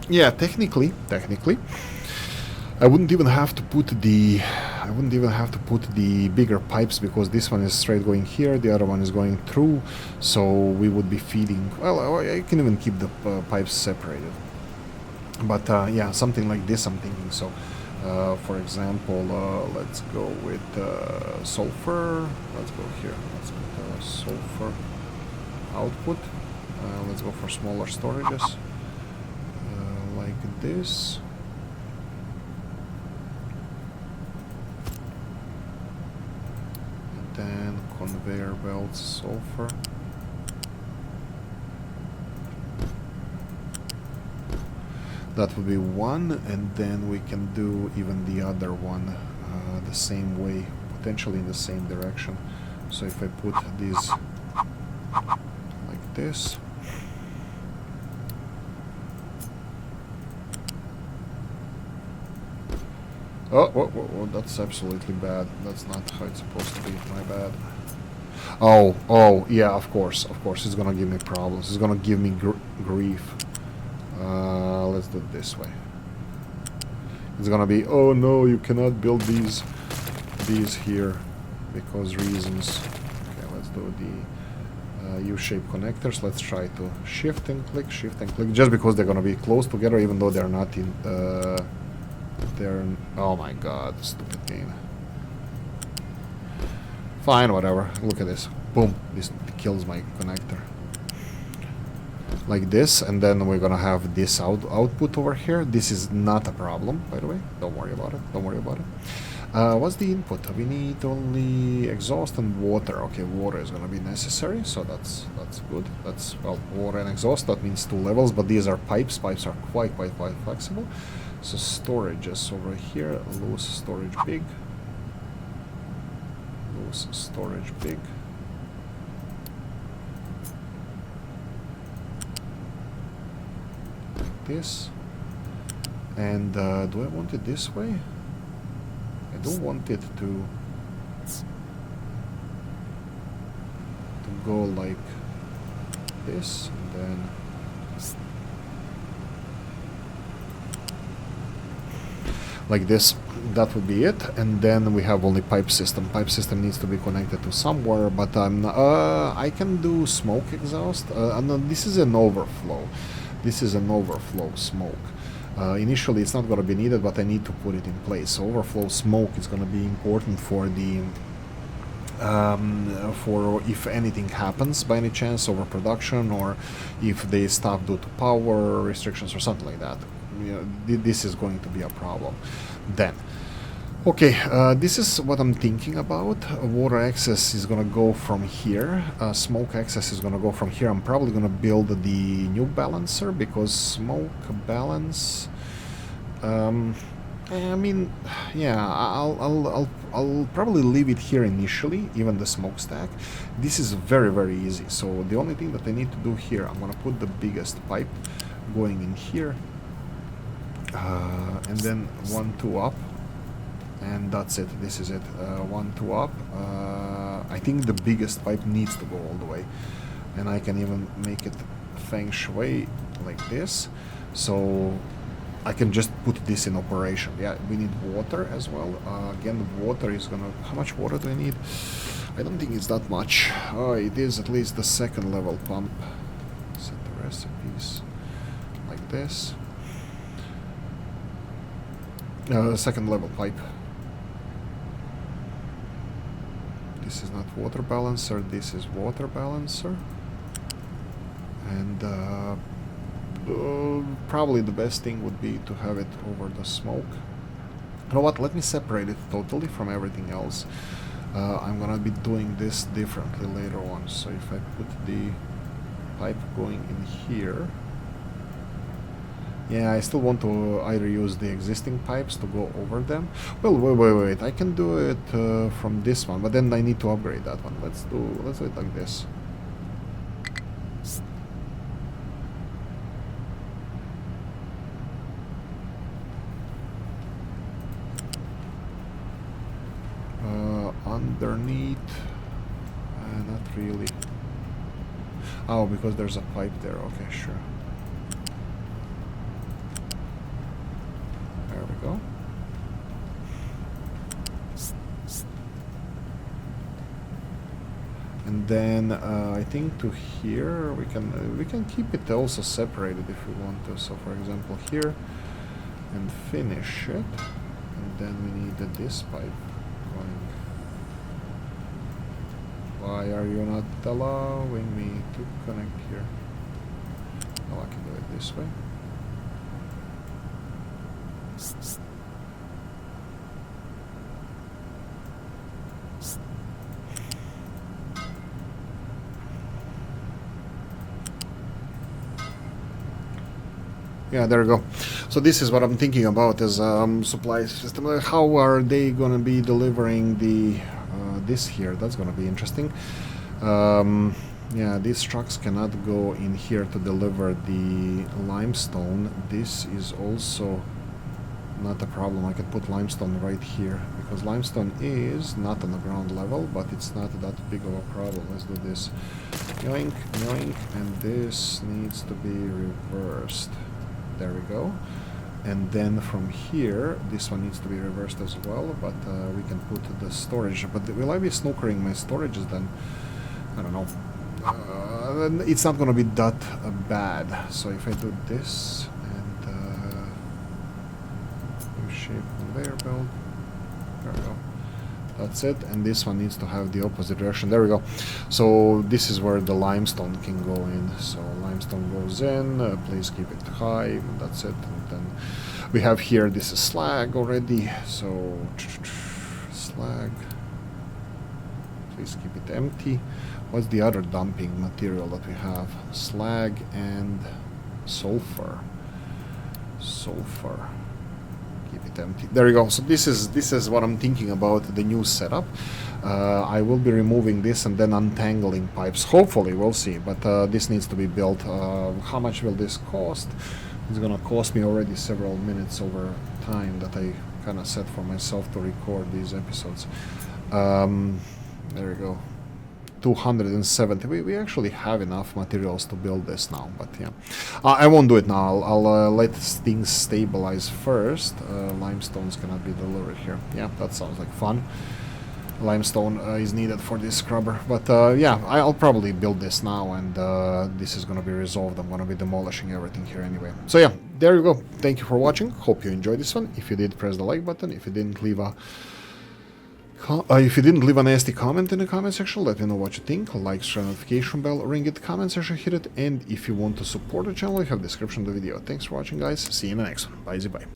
yeah, technically I wouldn't even have to put the bigger pipes, because this one is straight going here, the other one is going through, so we would be feeding, well, I can even keep the pipes separated. But yeah, something like this I'm thinking. So for example, let's go with sulfur. Let's go here. Let's put sulfur output. Let's go for smaller storages like this. And then conveyor belts sulfur. That would be one, and then we can do even the other one the same way, potentially in the same direction. So if I put these like this, oh, that's absolutely bad. That's not how it's supposed to be. My bad. Oh, yeah, of course, it's gonna give me problems. It's gonna give me grief. Let's do it this way. It's gonna be, oh no, you cannot build these here because reasons. Okay, let's do the U-shaped connectors. Let's try to shift and click, just because they're gonna be close together, even though they're not in. Oh my god, stupid game. Fine, whatever. Look at this. Boom. This kills my connector. Like this, and then we're gonna have this output over here. This is not a problem, by the way. Don't worry about it. What's the input? We need only exhaust and water. Okay, water is gonna be necessary, so that's good. That's, well, water and exhaust. That means 2 levels, but these are pipes. Pipes are quite flexible. So storages over here. Loose storage big. Loose storage big. This, and do I want it this way? I don't want it to go like this, and then like this. That would be it, and then we have only pipe system. Pipe system needs to be connected to somewhere, but I can do smoke exhaust. And this is an overflow. This is an overflow smoke. Initially it's not going to be needed, but I need to put it in place. So overflow smoke is going to be important for the for if anything happens by any chance, overproduction, or if they stop due to power restrictions or something like that. You know, this is going to be a problem then. Okay, this is what I'm thinking about. Water access is gonna go from here. Smoke access is gonna go from here. I'm probably gonna build the new balancer because smoke balance. I mean, yeah, I'll probably leave it here initially, even the smokestack. This is very easy. So the only thing that I need to do here, I'm gonna put the biggest pipe going in here, and then 1, 2 up. And that's it. This is it. 1, 2 up. I think the biggest pipe needs to go all the way, and I can even make it feng shui like this, so I can just put this in operation. Yeah, we need water as well. Again, water is gonna. How much water do I need? I don't think it's that much. It is at least the second level pump. Set the recipes like this. Second level pipe. This is not water balancer, this is water balancer. And probably the best thing would be to have it over the smoke. You know what, let me separate it totally from everything else. I'm gonna be doing this differently later on. So if I put the pipe going in here, yeah, I still want to either use the existing pipes to go over them. Well, wait. I can do it from this one, but then I need to upgrade that one. Let's do it like this. Underneath, not really. Oh, because there's a pipe there. Okay, sure. There we go. And then I think to here we can keep it also separated if we want to. So for example here, and finish it, and then we need this pipe going. Why are you not allowing me to connect here? Oh, I can do it this way. Yeah, there we go. So this is what I'm thinking about as supply system. How are they gonna be delivering the this here? That's gonna be interesting. Yeah, these trucks cannot go in here to deliver the limestone. This is also not a problem. I can put limestone right here because limestone is not on the ground level, but it's not that big of a problem. Let's do this. Yoink, yoink, and this needs to be reversed. There we go. And then from here, this one needs to be reversed as well, but we can put the storage. But will I be snookering my storages then? I don't know. It's not going to be that bad. So if I do this and new shape conveyor belt, there we go. That's it, and this one needs to have the opposite direction. There we go. So this is where the limestone can go in. So limestone goes in, please keep it high, that's it. And then we have here, this is slag already, so slag, please keep it empty. What's the other dumping material that we have? Slag and sulfur. Sulfur. Keep it empty. There you go. So this is what I'm thinking about the new setup. I will be removing this and then untangling pipes. Hopefully, we'll see. But this needs to be built. How much will this cost? It's gonna cost me already several minutes over time that I kind of set for myself to record these episodes. There we go. 270. We actually have enough materials to build this now, but yeah, I won't do it now. I'll let things stabilize first. Limestones cannot be delivered here. Yeah, that sounds like fun. Limestone is needed for this scrubber, but yeah, I'll probably build this now, and this is gonna be resolved. I'm gonna be demolishing everything here anyway. So yeah, there you go. Thank you for watching. Hope you enjoyed this one. If you did, press the like button. If you didn't, leave a If you didn't leave an nasty comment in the comment section, let me know what you think. Like, share, notification bell, ring it, comment section, hit it. And if you want to support the channel, you have the description of the video. Thanks for watching, guys. See you in the next one. Bye, bye.